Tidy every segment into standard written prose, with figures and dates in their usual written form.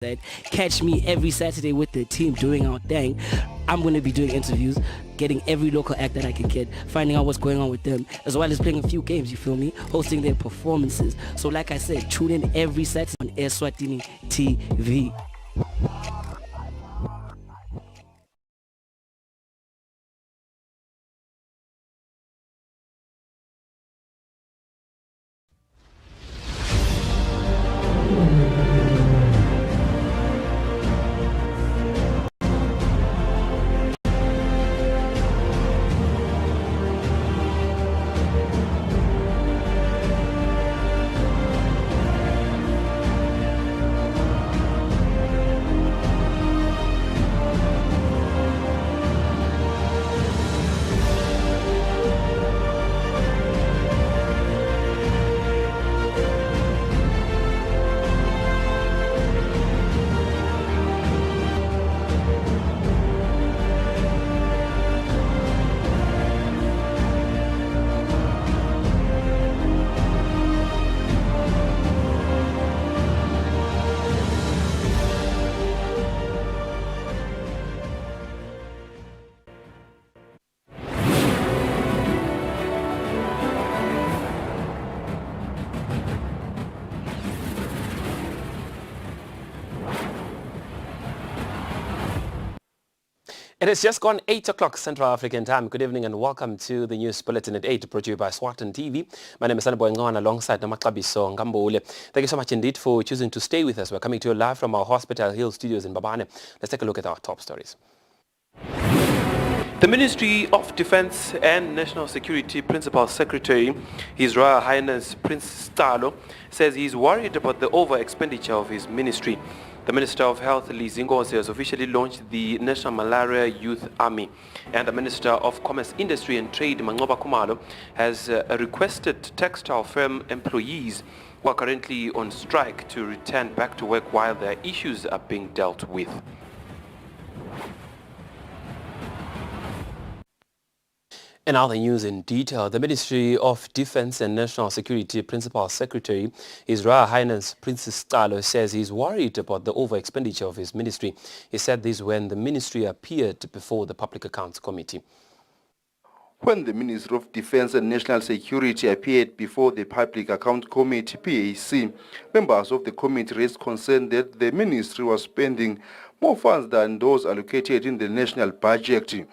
that catch me every Saturday with the team doing our thing. I'm going to be doing interviews, getting every local act that I can get, finding out what's going on with them, as well as playing a few games, you feel me? Hosting their performances. So like I said, tune in every Saturday on Eswatini TV. It has just gone 8 o'clock Central African time. Good evening and welcome to the news bulletin at 8, brought to you by Eswatini TV. My name is Sanabo Ngwana alongside Namakabiso Ngambule. Thank you so much indeed for choosing to stay with us. We're coming to you live from our Hospital Hill studios in Babane. Let's take a look at our top stories. The Ministry of Defense and National Security Principal Secretary, His Royal Highness Prince Stalo, says he's worried about the over-expenditure of his ministry. The Minister of Health, Lee Zingozi, has officially launched the National Malaria Youth Army. And the Minister of Commerce, Industry and Trade, Mangoba Kumalo, has requested textile firm employees who are currently on strike to return back to work while their issues are being dealt with. And now the news in detail. The Ministry of Defense and National Security Principal Secretary, His Royal Highness Prince Stalo, says he's worried about the over-expenditure of his ministry. He said this when the ministry appeared before the Public Accounts Committee. When the Minister of Defense and National Security appeared before the Public Accounts Committee, PAC, members of the committee raised concern that the ministry was spending more funds than those allocated in the national budget.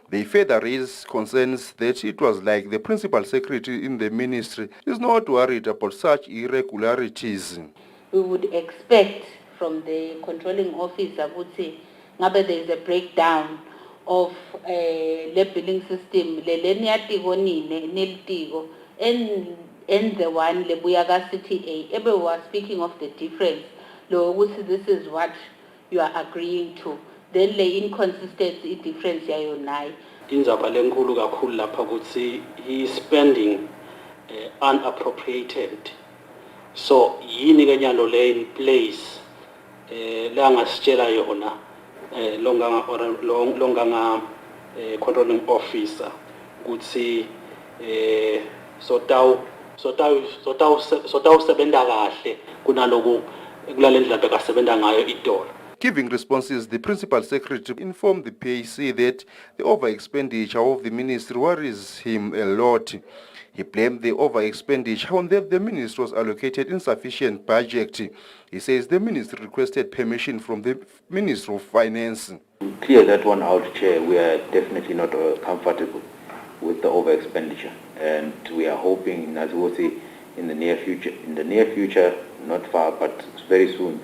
They further raised concerns that it was like the principal secretary in the ministry is not worried about such irregularities. We would expect from the controlling officer would say, maybe there is a breakdown of the billing system, and the one Lebuyaga City A. Everyone was speaking of the difference. This is what you are agreeing to. Then the inconsistency difference yayonai. Indzaba lenkulu kakhulu lapha ukuthi he is spending unappropriated. So yini ke nyalo le in place la ngasitshela yona longa controlling officer ukuthi sotawu sebenda kahle kunaloku kulalendlela bekasebenza ngayo idolo. Giving responses, the Principal Secretary informed the PAC that the over-expenditure of the ministry worries him a lot. He blamed the over-expenditure on that the ministry was allocated insufficient budget. He says the ministry requested permission from the Minister of Finance. Clear that one out, Chair. We are definitely not comfortable with the over-expenditure, and we are hoping, as we say, in the near future, not far, but very soon,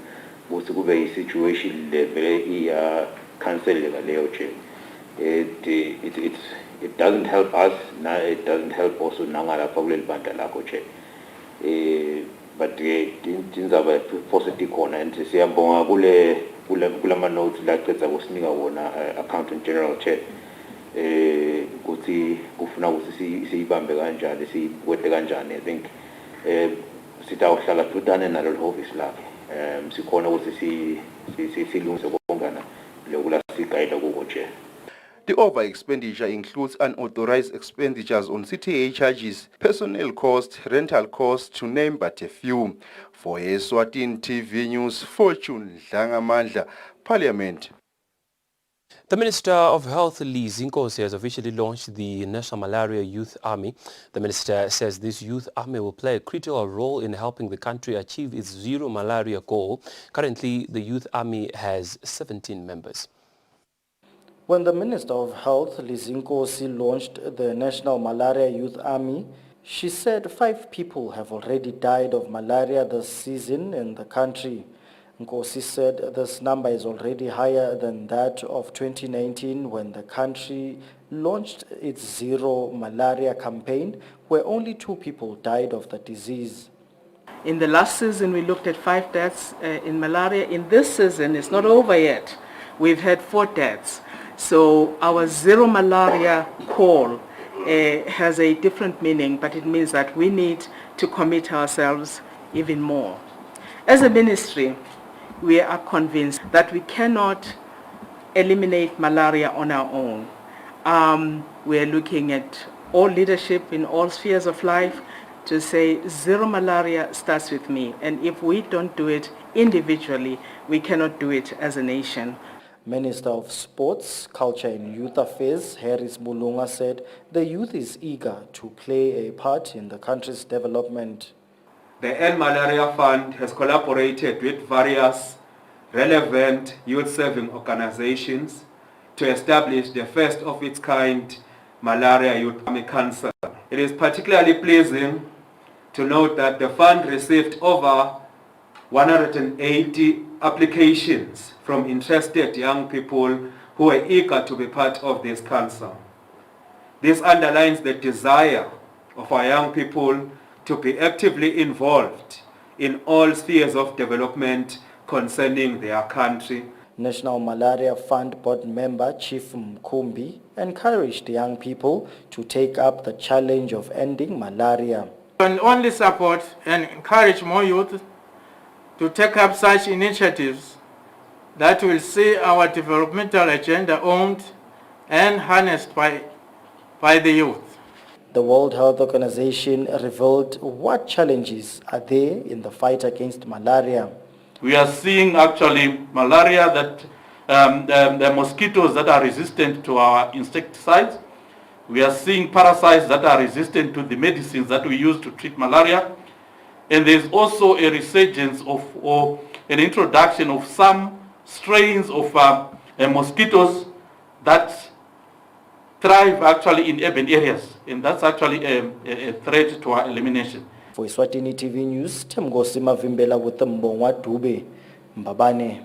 kube a situation le cancel it doesn't help us, it doesn't help also nangala problem banda lakho che but tinzaba positive corner and siyabonga kule notes la qedza kusinika wona accountant general che ukuthi kufuna ukuthi siyibambe kanjani sikwete kanjani. I think sitawuhlala tudane nalo office lakhe sikhona ukuthi silungise kongana lokula sigayida kuko che. The over-expenditure includes unauthorized expenditures on CTA charges, personnel costs, rental costs, to name but a few. For Eswatini TV News, Fortune Dlangamandla, Parliament. The Minister of Health, Lee Zinkosi, has officially launched the National Malaria Youth Army. The minister says this youth army will play a critical role in helping the country achieve its zero malaria goal. Currently, the youth army has 17 members. When the Minister of Health, Lee Zinkosi, launched the National Malaria Youth Army, she said 5 people have already died of malaria this season in the country. Nkosi said this number is already higher than that of 2019 when the country launched its zero malaria campaign, where only 2 people died of the disease. In the last season, we looked at 5 deaths in malaria. In this season, it's not over yet. We've had 4 deaths. So our zero malaria call has a different meaning, but it means that we need to commit ourselves even more. As a ministry, we are convinced that we cannot eliminate malaria on our own. We are looking at all leadership in all spheres of life to say zero malaria starts with me. And if we don't do it individually, we cannot do it as a nation. Minister of Sports, Culture and Youth Affairs, Harris Mulunga, said the youth is eager to play a part in the country's development. The End Malaria Fund has collaborated with various relevant youth-serving organizations to establish the first of its kind Malaria Youth Army Council. It is particularly pleasing to note that the fund received over 180 applications from interested young people who are eager to be part of this council. This underlines the desire of our young people to be actively involved in all spheres of development concerning their country. National Malaria Fund board member Chief Mkumbi encouraged young people to take up the challenge of ending malaria. We can only support and encourage more youth to take up such initiatives that will see our developmental agenda owned and harnessed by the youth. The World Health Organization revealed what challenges are there in the fight against malaria. We are seeing actually malaria that the mosquitoes that are resistant to our insecticides. We are seeing parasites that are resistant to the medicines that we use to treat malaria. And there's also a resurgence of or an introduction of some strains of mosquitoes that thrive actually in urban areas, and that's actually a threat to our elimination. For Eswatini TV News, Temgosi Mavimbela with the Mbongwa Dube, Mbabane.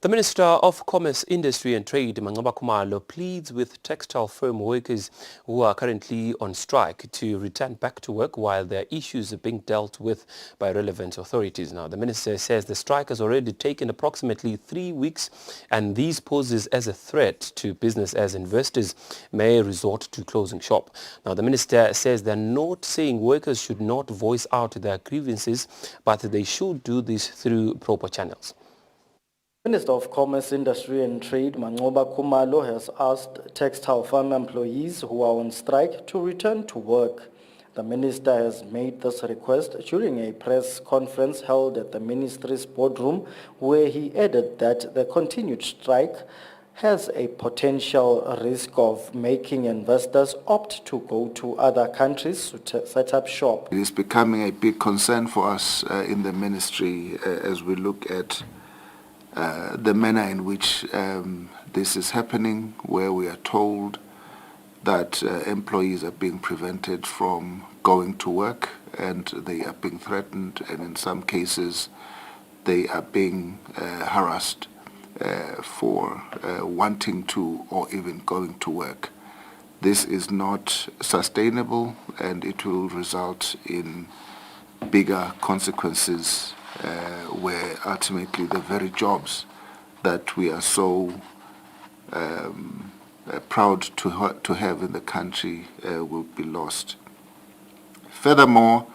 The Minister of Commerce, Industry and Trade, Mangaba Khumalo, pleads with textile firm workers who are currently on strike to return back to work while their issues are being dealt with by relevant authorities. Now, the minister says the strike has already taken approximately 3 weeks, and this poses as a threat to business as investors may resort to closing shop. Now, the minister says they're not saying workers should not voice out their grievances, but they should do this through proper channels. Minister of Commerce, Industry and Trade, Mangaba Khumalo, has asked textile farm employees who are on strike to return to work. The minister has made this request during a press conference held at the ministry's boardroom, where he added that the continued strike has a potential risk of making investors opt to go to other countries to set up shop. It is becoming a big concern for us in the ministry as we look at the manner in which this is happening, where we are told that employees are being prevented from going to work and they are being threatened, and in some cases they are being harassed for wanting to or even going to work. This is not sustainable, and it will result in bigger consequences where ultimately the very jobs that we are so proud to have in the country will be lost. Furthermore,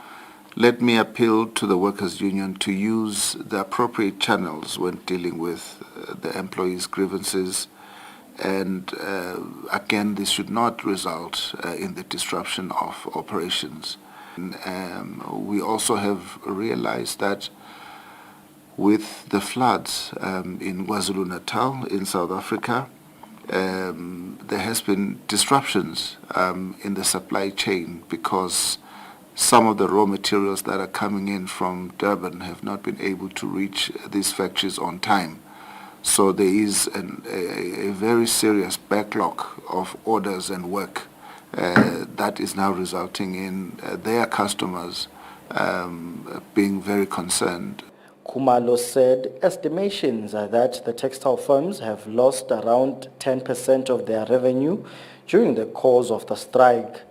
let me appeal to the Workers' Union to use the appropriate channels when dealing with the employees' grievances, And again, this should not result in the disruption of operations. We also have realized that with the floods in KwaZulu-Natal in South Africa, there has been disruptions in the supply chain because some of the raw materials that are coming in from Durban have not been able to reach these factories on time. So there is a very serious backlog of orders and work that is now resulting in their customers being very concerned. Khumalo said estimations are that the textile firms have lost around 10% of their revenue during the course of the strike.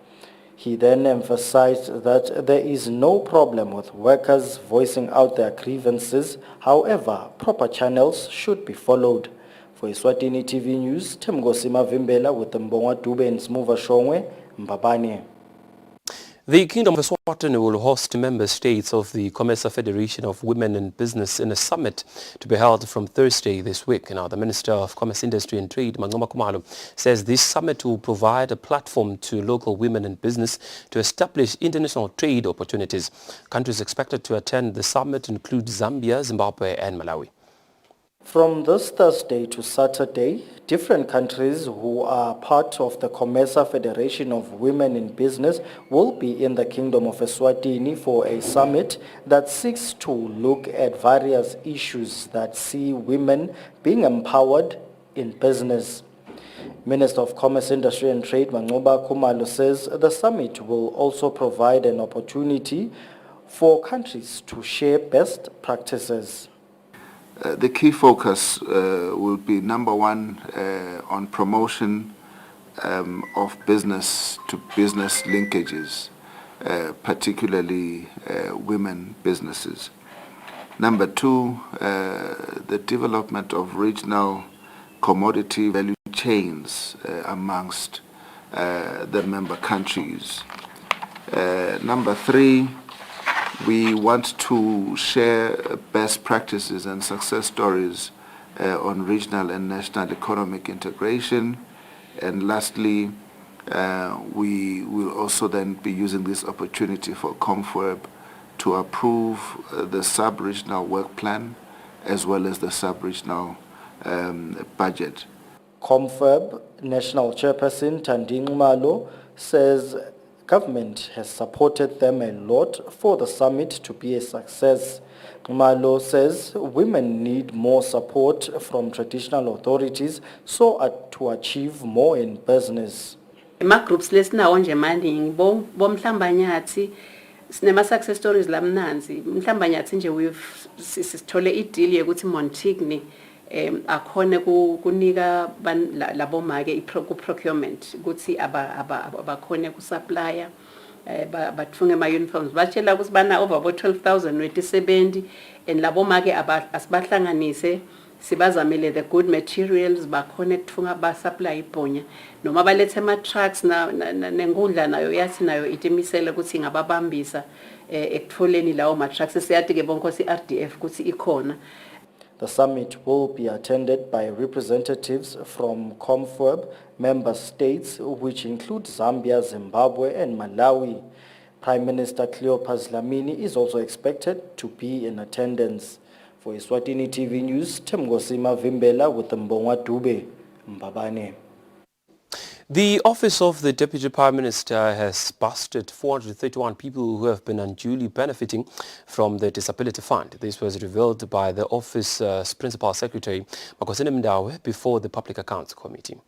He then emphasized that there is no problem with workers voicing out their grievances. However, proper channels should be followed. For Eswatini TV News, Temgosima Vimbela with Mbongwa Dube and Smuva Shongwe, Mbabane. The Kingdom of Eswatini will host member states of the COMESA Federation of Women in Business in a summit to be held from Thursday this week. Now, the Minister of Commerce, Industry and Trade, Manqoba Khumalo, says this summit will provide a platform to local women in business to establish international trade opportunities. Countries expected to attend the summit include Zambia, Zimbabwe and Malawi. From this Thursday to Saturday, different countries who are part of the COMESA Federation of Women in Business will be in the Kingdom of Eswatini for a summit that seeks to look at various issues that see women being empowered in business. Minister of Commerce, Industry and Trade, Manqoba Khumalo, says the summit will also provide an opportunity for countries to share best practices. The key focus will be, number one, on promotion of business-to-business linkages, particularly women businesses. Number two, the development of regional commodity value chains amongst the member countries. Number three, we want to share best practices and success stories on regional and national economic integration. And lastly, we will also then be using this opportunity for COMFWEB to approve the sub-regional work plan as well as the sub-regional budget. COMFWEB National Chairperson Tandi Nxumalo says government has supported them a lot for the summit to be a success. Nxumalo says women need more support from traditional authorities so to achieve more in business. Groups lesinawo nje manje bomhlambanyathi sinema success stories lamnanzi mhlambanyathi nje sithole ideal yokuthi Montigny akhone kunika labo make procurement ukuthi abakhone ku supplier batfunge ama uniforms batshela ukuthi bana over 12,000 wetisebenzi and labo make asibahlanganise sibazamile the good materials bakhone kuthunga ba supply ibhonya noma balethe ama trucks nenkundla nayo yathi nayo itimisele ukuthi ngababambisa ekutholeni lawo ma trucks siyathi ke bonke si RDF ukuthi ikhona. The summit will be attended by representatives from COMFWEB member states, which include Zambia, Zimbabwe, and Malawi. Prime Minister Cleopas Dlamini is also expected to be in attendance. For Eswatini TV News, Temgosima Vimbela with Mbongwa Dube, Mbabane. The Office of the Deputy Prime Minister has busted 431 people who have been unduly benefiting from the Disability Fund. This was revealed by the office's Principal Secretary, Makosine Mdawe, before the Public Accounts Committee.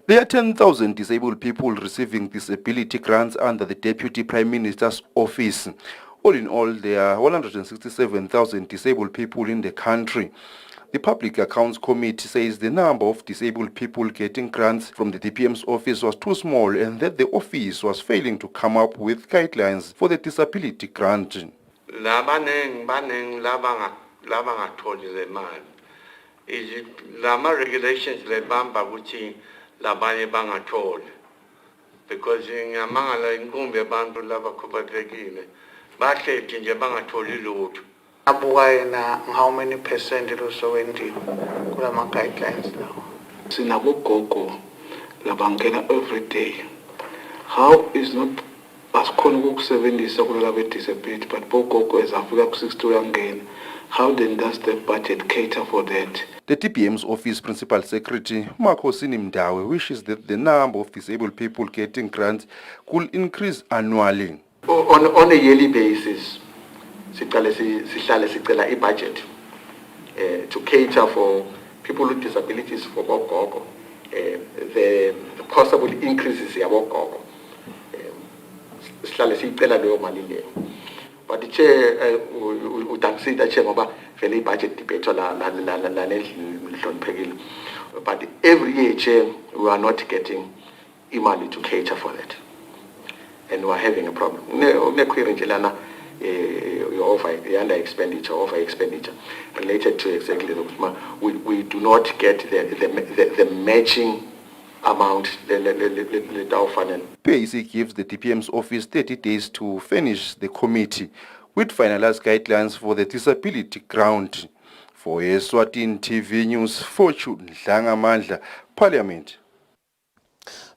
There are 10,000 disabled people receiving disability grants under the Deputy Prime Minister's office. All in all, there are 167,000 disabled people in the country. The Public Accounts Committee says the number of disabled people getting grants from the DPM's office was too small and that the office was failing to come up with guidelines for the disability grant. Regulations because how many percent it also went in guidelines now? Sinabogogo labangena every day. How is not as Kongo 70 secular disability, but bogogo as Africa 60 again? How then does the budget cater for that? The TPM's office principal secretary, Makosini Mdawe, wishes that the number of disabled people getting grants could increase annually. On a yearly basis, sihlale a budget to cater for people with disabilities for bogogo. The possible increases in bogogo. Sihlale sicela leyo mali leyo. But the chair would consider chair ngoba vele budget debate but every year chair we are not getting money to cater for that, and we are having a problem. Under expenditure, over expenditure related to exactly we do not get the matching amount. PAC gives the TPM's office 30 days to finish the committee with finalized guidelines for the disability grant. For Eswatini TV News, Fortune Dlangamandla, Parliament.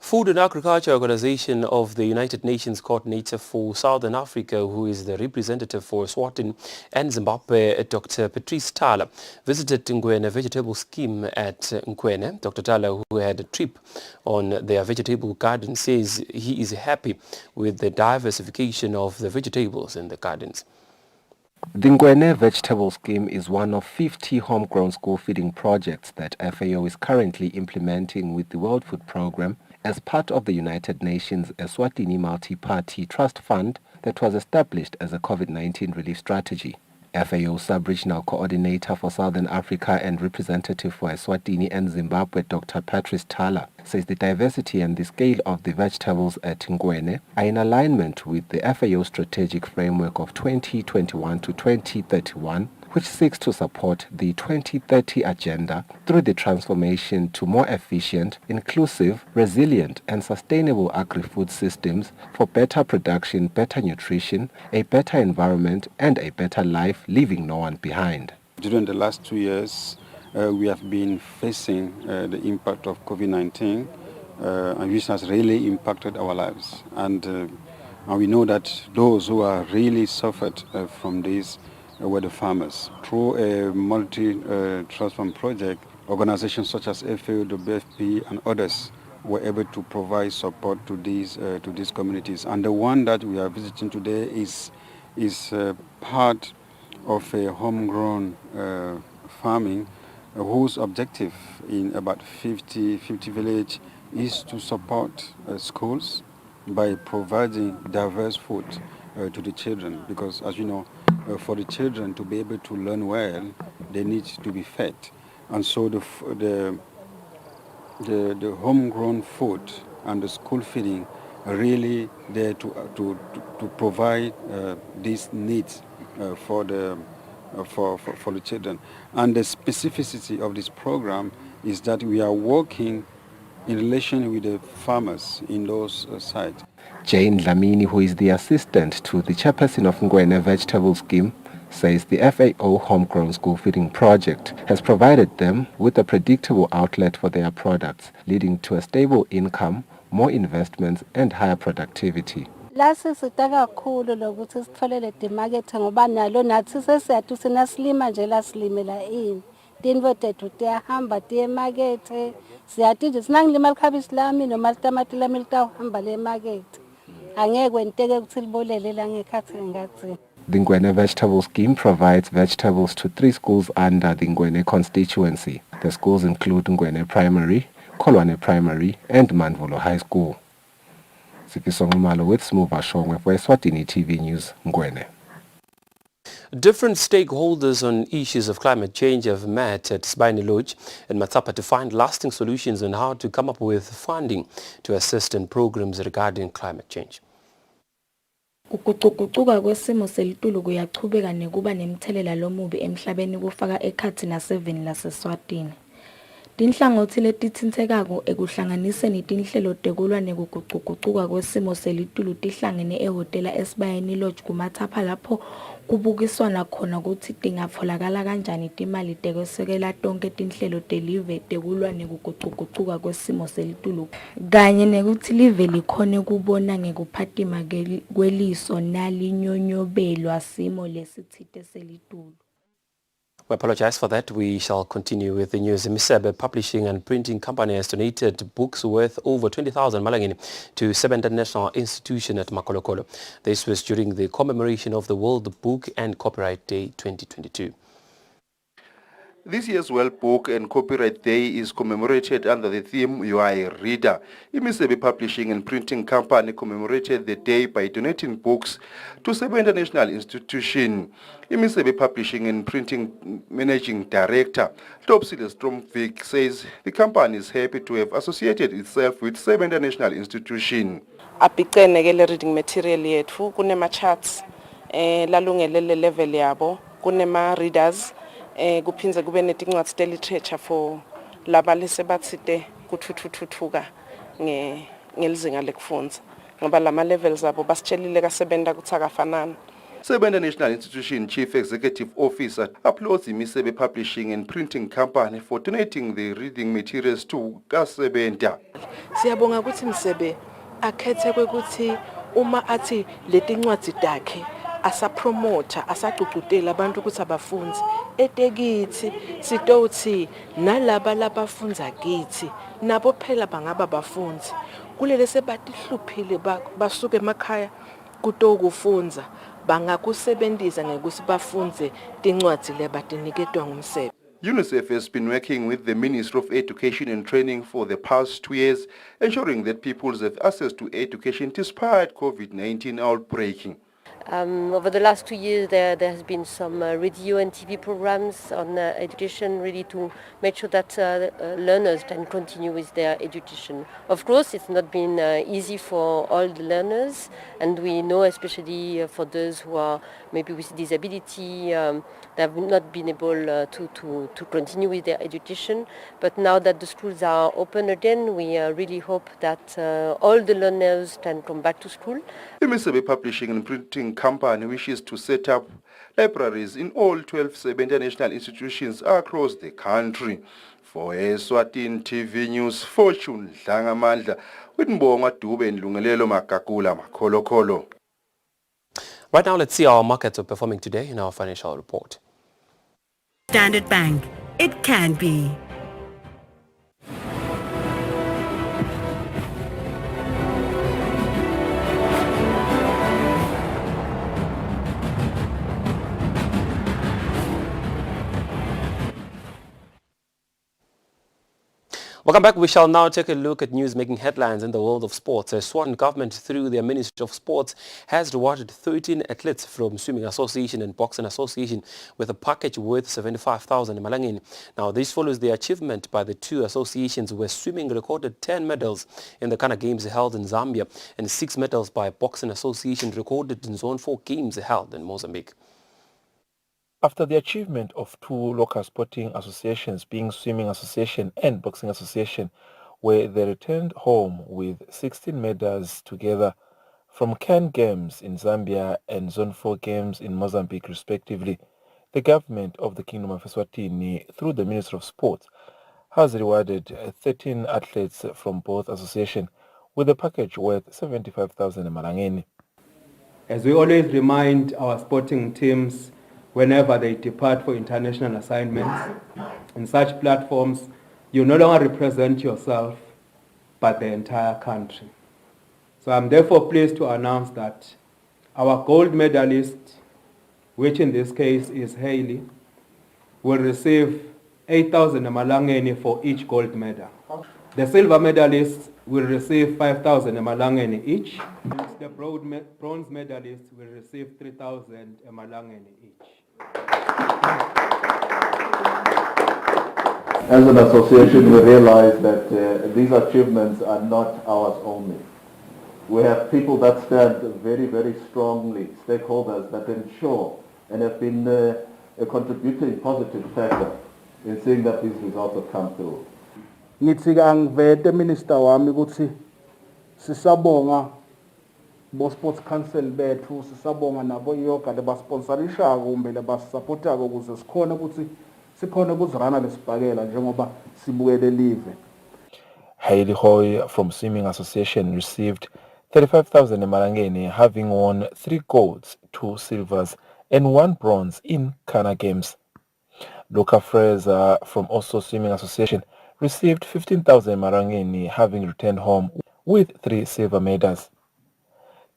Food and Agriculture Organization of the United Nations Coordinator for Southern Africa, who is the representative for Eswatini and Zimbabwe, Dr. Patrice Thala, visited Ngwene vegetable scheme at Ngwene. Dr. Thala, who had a trip on their vegetable garden, says he is happy with the diversification of the vegetables in the gardens. The Ngwene vegetable scheme is one of 50 homegrown school feeding projects that FAO is currently implementing with the World Food Programme as part of the United Nations Eswatini Multi-Party Trust Fund that was established as a COVID-19 relief strategy. FAO Sub-Regional Coordinator for Southern Africa and representative for Eswatini and Zimbabwe, Dr. Patrice Thala, says the diversity and the scale of the vegetables at Ngwene are in alignment with the FAO strategic framework of 2021 to 2031, which seeks to support the 2030 agenda through the transformation to more efficient, inclusive, resilient and sustainable agri-food systems for better production, better nutrition, a better environment and a better life, leaving no one behind. During the last 2 years, we have been facing the impact of COVID-19, and which has really impacted our lives. And we know that those who are really suffered from this were the farmers. Through a multi-trust fund project, organizations such as FAO, WFP and others were able to provide support to these communities. And the one that we are visiting today is part of a homegrown farming whose objective in about 50 villages is to support schools by providing diverse food to the children, because as you know, for the children to be able to learn well, they need to be fed. And so the homegrown food and the school feeding are really there to provide these needs for the children. And the specificity of this program is that we are working in relation with the farmers in those sites. Jane Dlamini, who is the assistant to the chairperson of Ngwene Vegetable Scheme, says the FAO Homegrown School Feeding Project has provided them with a predictable outlet for their products, leading to a stable income, more investments and higher productivity. Lasisita kakhulu lokuthi sitholele dimakethe ngoba nalo nathi sesiyathu sinasilima nje lasilimela ini tinvo tethu tiyahamba tiye emakethe siyathi nje sinangilima likhabishi lami noma litamati lami litahamba le emakethe angeke kwenteke ukuthi libolele la ngekhathi engathini. The Ngwene Vegetable Scheme provides vegetables to 3 schools under the Ngwene constituency. The schools include Ngwene Primary, Kolwane Primary and Manvulo High School. Siphisongumalo with Smuva Shongwe for Eswatini TV News, Ngwene. Different stakeholders on issues of climate change have met at Sibani Lodge and Matsapa to find lasting solutions on how to come up with funding to assist in programs regarding climate change. Ukuguquguquka kwesimo selitulu kuyachubeka nekuba nemthelela lomubi emhlabeni kufaka ekhathi naseveni laseSwatini. Tinhlangothi letitsintekako ekuhlanganiseni tinhlelo tekulwa nekugucugucuka kwesimo selitulu tihlangene ehhotela Esibayeni Lodge kuMathapha lapho kubukiswana khona kutsi tingatfolakala kanjani timali tekwesekela tonke tinhlelo telive tekulwa nekugucugucuka kwesimo selitulu kanye nekutsi live likhone kubona ngekuphatima kweliso nalinyonyobelwa simo lesitsite selitulu. We apologize for that. We shall continue with the news. Misebe Publishing and Printing Company has donated books worth over 20,000 malangeni to Sebe International Institution at Makolokolo. This was during the commemoration of the World Book and Copyright Day 2022. This year's World Book and Copyright Day is commemorated under the theme You Are a Reader. Imisebe Publishing and Printing Company commemorated the day by donating books to Sebe International Institution. Imisebe Publishing and Printing Managing Director Topsile Stromvik says the company is happy to have associated itself with Sebe International Institution. Apicene reading material yethu kunema charts lalungelele level yabo kunema readers kuphinze kube netincwadi te literature for laba lesebathite kuthuthuka ngelizinga lekufundza ngoba lama levels abo basitshelile kasebenza kuthi akafanana. Sebe International Institution Chief Executive Officer applauds Imisebe Publishing and Printing Company for donating the reading materials to Kasebenta. Siyabonga ukuthi Misebe akhethe kwekuthi uma athi letincwadi takhe asapromota asagcugcutela abantu ukuthi abafunzi etekithi sitowuthi nalaba labafundza kithi nabo phela bangaba bafunzi kulele sebatihluphile basuke emakhaya kutokufunza bangakusebenzisa ngekuthi bafunze tincwadi lebatiniketwa ngumsebe. UNICEF has been working with the Ministry of Education and Training for the past 2 years, ensuring that pupils have access to education despite COVID-19 outbreaking. Over the last 2 years, there has been some radio and TV programs on education, really to make sure that learners can continue with their education. Of course, it's not been easy for all the learners, and we know especially for those who are maybe with disability, they have not been able to continue with their education. But now that the schools are open again, we really hope that all the learners can come back to school. The Imisebe Publishing and Printing Company wishes to set up libraries in all 12 Sebe International institutions across the country. For Eswatini TV News, Fortune Dlangamandla, with Mbonga Dube and Lungelelo Makakula Makolokolo. Right now, let's see how our markets are performing today in our financial report. Standard Bank. It can be. Welcome back. We shall now take a look at news making headlines in the world of sports. The Eswatini government, through their Ministry of Sports, has rewarded 13 athletes from Swimming Association and Boxing Association with a package worth 75,000 malangeni. Now, this follows the achievement by the two associations where swimming recorded 10 medals in the Ghana Games held in Zambia and 6 medals by Boxing Association recorded in Zone 4 Games held in Mozambique. After the achievement of two local sporting associations, being Swimming Association and Boxing Association, where they returned home with 16 medals together from Can Games in Zambia and Zone 4 Games in Mozambique respectively, the government of the Kingdom of Eswatini, through the Ministry of Sport, has rewarded 13 athletes from both associations with a package worth 75,000 malangeni. As we always remind our sporting teams, whenever they depart for international assignments, in such platforms, you no longer represent yourself, but the entire country. So I'm therefore pleased to announce that our gold medalist, which in this case is Haley, will receive 8,000 malangeni for each gold medal. The silver medalists will receive 5,000 malangeni each. The bronze medalists will receive 3,000 malangeni each. As an association, we realize that these achievements are not ours only. We have people that stand very, very strongly, stakeholders that ensure and have been a contributing positive factor in seeing that these results have come through. ngithi angivete minister wami ukuthi sisabonga bo sports council bethu sisabonga nabo yoga lebasponsorishako kumbe lebasupportako ukuze sikhona ukuthi sikhona ukuzirana lesibhakela njengoba sibukele live. Hailey Hoy from Swimming Association received 35,000 emalangeni, having won 3 golds, 2 silvers and 1 bronze in Kana Games. Luca Fraser from also Swimming Association received 15,000 emalangeni, having returned home with 3 silver medals.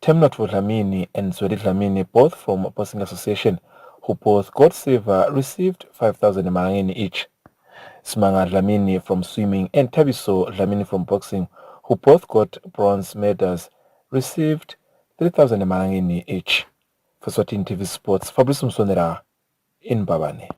Temnot Dlamini and Zweli Dlamini, both from Boxing Association, who both got silver, received 5,000 emalangeni each. Smanga Dlamini from swimming and Tabiso Dlamini from boxing, who both got bronze medals, received 3,000 emalangeni each. For Eswatini TV Sports, Fabrice Msonera in Babane.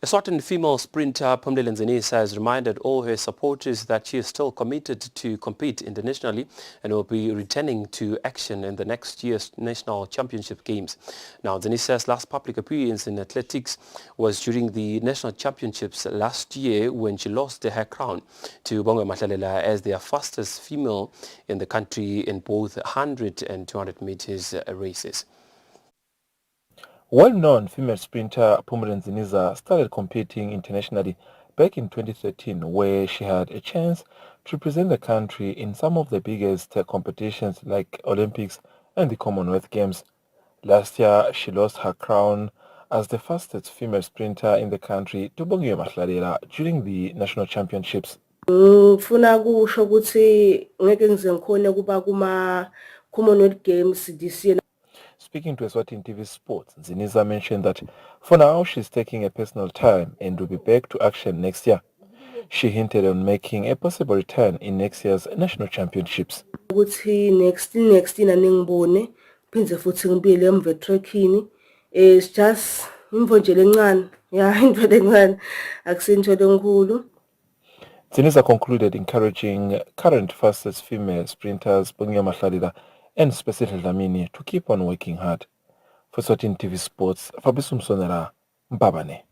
Eswatini female sprinter Pumlile Nzinisa has reminded all her supporters that she is still committed to compete internationally and will be returning to action in the next year's National Championship Games. Now, Nzinisa's last public appearance in athletics was during the National Championships last year when she lost her crown to Bonga Matlalela as their fastest female in the country in both 100 and 200 meters races. Well-known female sprinter Pumlile Nzinisa started competing internationally back in 2013, where she had a chance to represent the country in some of the biggest competitions like Olympics and the Commonwealth Games. Last year, she lost her crown as the fastest female sprinter in the country to Bongiwe Matlalela during the national championships. Ngifuna kusho ukuthi ngeke ngize ngikhone kuba kuma Commonwealth Games this year. Speaking to Eswatini TV Sports, Nzinisa mentioned that for now she's taking a personal time and will be back to action next year. She hinted on making a possible return in next year's national championships. Ukuthi next ningibone phindze futhi ngibuyele emva trekking. It's just imvo nje lencane. Yeah, into lencane akusinto enkulu. Nzinisa concluded encouraging current fastest female sprinters Bongiwe Matlalela and Special Dlamini to keep on working hard. For Eswatini TV Sports, Fabrice Msonera, Mbabane.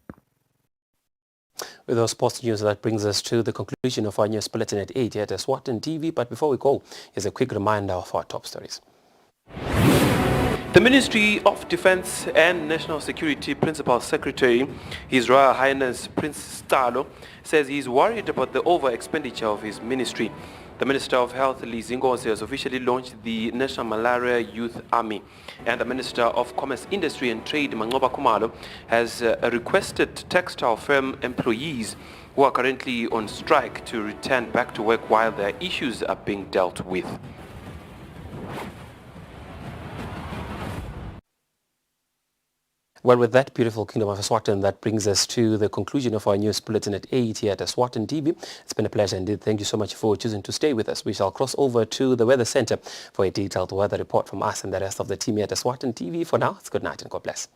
With our sports news, that brings us to the conclusion of our news bulletin at 8 here at Eswatini TV. But before we go, here's a quick reminder of our top stories. The Ministry of Defense and National Security Principal Secretary, His Royal Highness Prince Stalo, says he is worried about the over-expenditure of his ministry. The Minister of Health, Lizingozi, has officially launched the National Malaria Youth Army. And the Minister of Commerce, Industry and Trade, Mangoba Kumalo, has requested textile firm employees who are currently on strike to return back to work while their issues are being dealt with. Well, with that beautiful kingdom of Eswatini, that brings us to the conclusion of our news bulletin at 8 here at Eswatini TV. It's been a pleasure indeed. Thank you so much for choosing to stay with us. We shall cross over to the Weather Center for a detailed weather report from us and the rest of the team here at Eswatini TV. For now, it's good night and God bless.